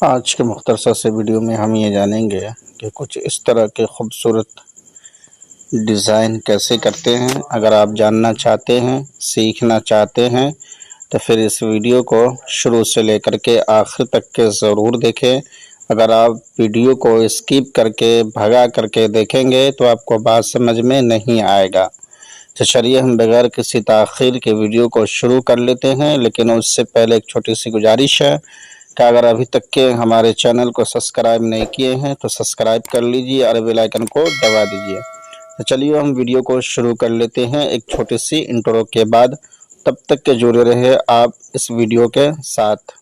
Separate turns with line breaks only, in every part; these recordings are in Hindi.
आज के मुख्तसर से वीडियो में हम ये जानेंगे कि कुछ इस तरह के खूबसूरत डिज़ाइन कैसे करते हैं। अगर आप जानना चाहते हैं, सीखना चाहते हैं तो फिर इस वीडियो को शुरू से लेकर के आखिर तक के ज़रूर देखें। अगर आप वीडियो को स्किप करके भगा करके देखेंगे तो आपको बात समझ में नहीं आएगा। तो चलिए हम बगैर किसी ताख़ीर के वीडियो को शुरू कर लेते हैं, लेकिन उससे पहले एक छोटी सी गुजारिश है कि अगर अभी तक के हमारे चैनल को सब्सक्राइब नहीं किए हैं तो सब्सक्राइब कर लीजिए और बेल आइकन को दबा दीजिए। तो चलिए हम वीडियो को शुरू कर लेते हैं एक छोटी सी इंट्रो के बाद। तब तक के जुड़े रहे आप इस वीडियो के साथ।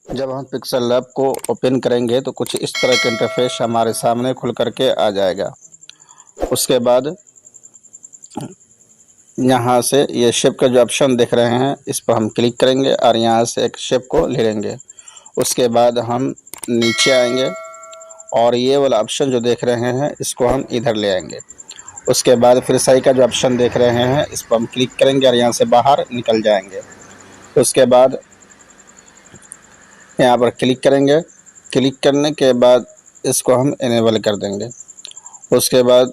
जब हम पिक्सल लैब को ओपन करेंगे तो कुछ इस तरह का इंटरफेस हमारे सामने खुल करके आ जाएगा। उसके बाद यहाँ से ये शेप का जो ऑप्शन देख रहे हैं इस पर हम क्लिक करेंगे और यहाँ से एक शेप को ले लेंगे। उसके बाद हम नीचे आएंगे और ये वाला ऑप्शन जो देख रहे हैं इसको हम इधर ले आएंगे। उसके बाद फिर सही का जो ऑप्शन देख रहे हैं इस पर हम क्लिक करेंगे और यहाँ से बाहर निकल जाएंगे। उसके बाद यहाँ पर क्लिक करेंगे। क्लिक करने के बाद इसको हम इनेबल कर देंगे। उसके बाद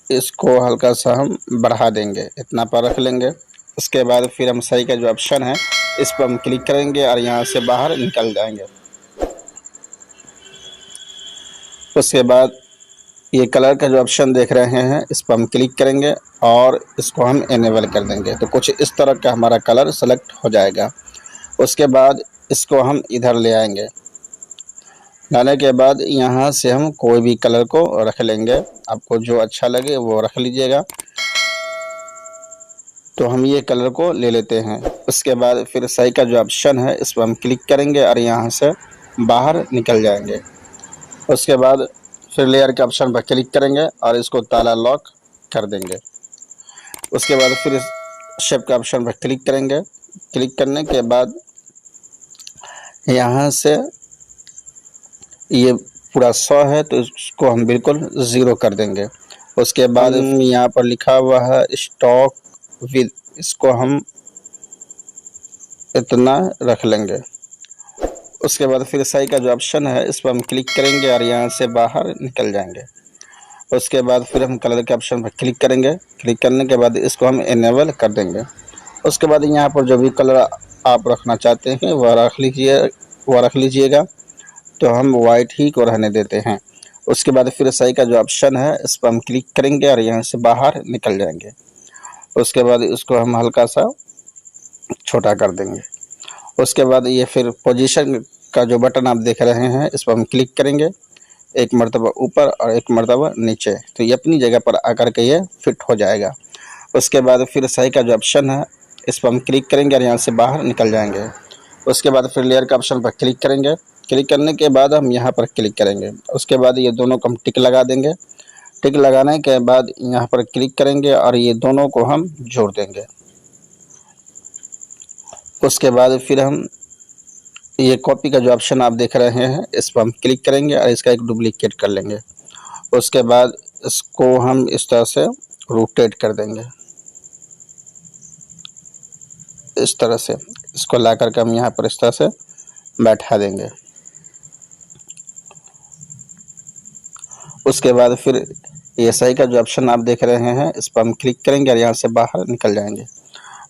इसको हल्का सा हम बढ़ा देंगे, इतना पर रख लेंगे। उसके बाद फिर हम सही का जो ऑप्शन है इस पर हम क्लिक करेंगे और यहाँ से बाहर निकल जाएंगे। उसके बाद ये कलर का जो ऑप्शन देख रहे हैं इस पर हम क्लिक करेंगे और इसको हम इनेबल कर देंगे। तो कुछ इस तरह का हमारा कलर सेलेक्ट हो जाएगा। उसके बाद इसको हम इधर ले आएंगे। लाने के बाद यहाँ से हम कोई भी कलर को रख लेंगे, आपको जो अच्छा लगे वो रख लीजिएगा। तो हम ये कलर को ले लेते हैं। उसके बाद फिर सही का जो ऑप्शन है इस पर हम क्लिक करेंगे और यहाँ से बाहर निकल जाएंगे। उसके बाद फिर लेयर के ऑप्शन पर क्लिक करेंगे और इसको ताला लॉक कर देंगे। उसके बाद फिर शेप के ऑप्शन पर क्लिक करेंगे। क्लिक करने के बाद यहाँ से ये पूरा 100 है तो इसको हम बिल्कुल 0 कर देंगे। उसके बाद यहाँ पर लिखा हुआ है स्टॉक विद, इसको हम इतना रख लेंगे। उसके बाद फिर सही का जो ऑप्शन है इस पर हम क्लिक करेंगे और यहाँ से बाहर निकल जाएंगे। उसके बाद फिर हम कलर के ऑप्शन पर क्लिक करेंगे। क्लिक करने के बाद इसको हम इनेबल कर देंगे। उसके बाद यहाँ पर जो भी कलर आप रखना चाहते हैं वह रख लीजिएगा। तो हम वाइट ही को रहने देते हैं। उसके बाद फिर सही का जो ऑप्शन है इस पर हम क्लिक करेंगे और यहाँ से बाहर निकल जाएंगे। उसके बाद इसको हम हल्का सा छोटा कर देंगे। उसके बाद ये फिर पोजीशन का जो बटन आप देख रहे हैं इस पर हम क्लिक करेंगे, एक मर्तबा ऊपर और एक मर्तबा नीचे, तो ये अपनी जगह पर आकर के ये फिट हो जाएगा। उसके बाद फिर सही का जो ऑप्शन है इस पर हम क्लिक करेंगे और यहाँ से बाहर निकल जाएंगे। उसके बाद फिर लेयर के ऑप्शन पर क्लिक करेंगे। क्लिक करने के बाद हम यहाँ पर क्लिक करेंगे। उसके बाद ये दोनों को हम टिक लगा देंगे। टिक लगाने के बाद यहाँ पर क्लिक करेंगे और ये दोनों को हम जोड़ देंगे। उसके बाद फिर हम ये कॉपी का जो ऑप्शन आप देख रहे हैं इस पर हम क्लिक करेंगे और इसका एक डुप्लीकेट कर लेंगे। उसके बाद इसको हम इस तरह से रोटेट कर देंगे, इस तरह से इसको ला करके हम यहाँ पर इस तरह से बैठा देंगे। उसके बाद फिर ये सही का जो ऑप्शन आप देख रहे हैं इस पर हम क्लिक करेंगे और यहाँ से बाहर निकल जाएंगे।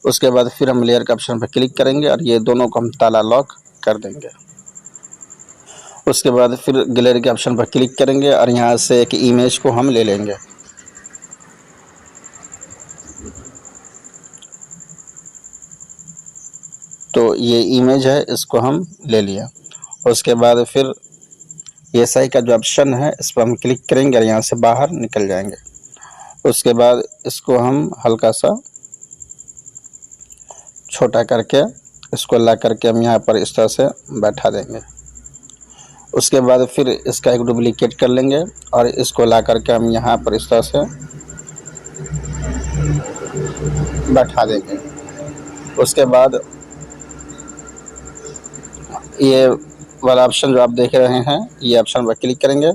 उसके बाद फिर हम लेयर के ऑप्शन पर क्लिक करेंगे और ये दोनों को हम ताला लॉक कर देंगे। उसके बाद फिर गैलरी के ऑप्शन पर क्लिक करेंगे और यहाँ से एक इमेज को हम ले लेंगे। तो ये इमेज है, इसको हम ले लिया। उसके बाद फिर ये सही का जो ऑप्शन है इस पर हम क्लिक करेंगे और यहाँ से बाहर निकल जाएंगे। उसके बाद इसको हम हल्का सा छोटा करके इसको ला करके हम यहाँ पर इस तरह से बैठा देंगे। उसके बाद फिर इसका एक डुप्लीकेट कर लेंगे और इसको ला करके हम यहाँ पर इस तरह से बैठा देंगे। उसके बाद ये वाला ऑप्शन जो आप देख रहे हैं ये ऑप्शन पर क्लिक करेंगे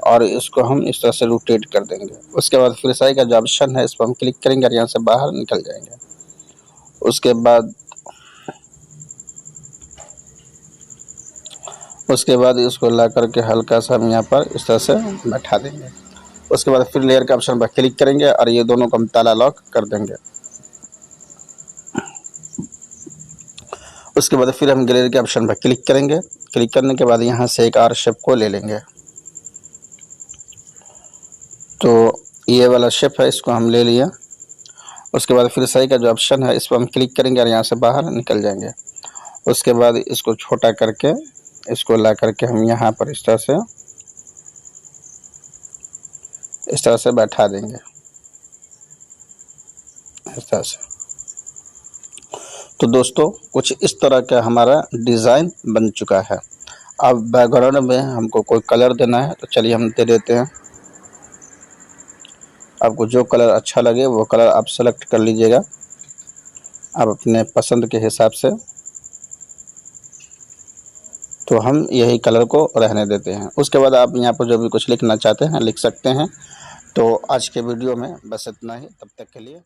और इसको हम इस तरह से रोटेट कर देंगे। उसके बाद फिर साई का जो ऑप्शन है इस पर हम क्लिक करेंगे और यहाँ से बाहर निकल जाएंगे। उसके बाद इसको ला करके हल्का सा हम यहाँ पर इस तरह से बैठा देंगे। उसके बाद फिर लेयर के ऑप्शन पर क्लिक करेंगे और ये दोनों को हम ताला लॉक कर देंगे। उसके बाद फिर हम गैलरी के ऑप्शन पर क्लिक करेंगे। क्लिक करने के बाद यहाँ से एक आर शेप को ले लेंगे। तो ये वाला शेप है, इसको हम ले लिया। उसके बाद फिर साई का जो ऑप्शन है इस पर हम क्लिक करेंगे और यहाँ से बाहर निकल जाएंगे। उसके बाद इसको छोटा करके इसको ला करके हम यहाँ पर इस तरह से बैठा देंगे, इस तरह से। तो दोस्तों कुछ इस तरह का हमारा डिज़ाइन बन चुका है। अब बैकग्राउंड में हमको कोई कलर देना है, तो चलिए हम दे देते हैं। आपको जो कलर अच्छा लगे वो कलर आप सेलेक्ट कर लीजिएगा, आप अपने पसंद के हिसाब से। तो हम यही कलर को रहने देते हैं। उसके बाद आप यहाँ पर जो भी कुछ लिखना चाहते हैं लिख सकते हैं। तो आज के वीडियो में बस इतना ही, तब तक के लिए।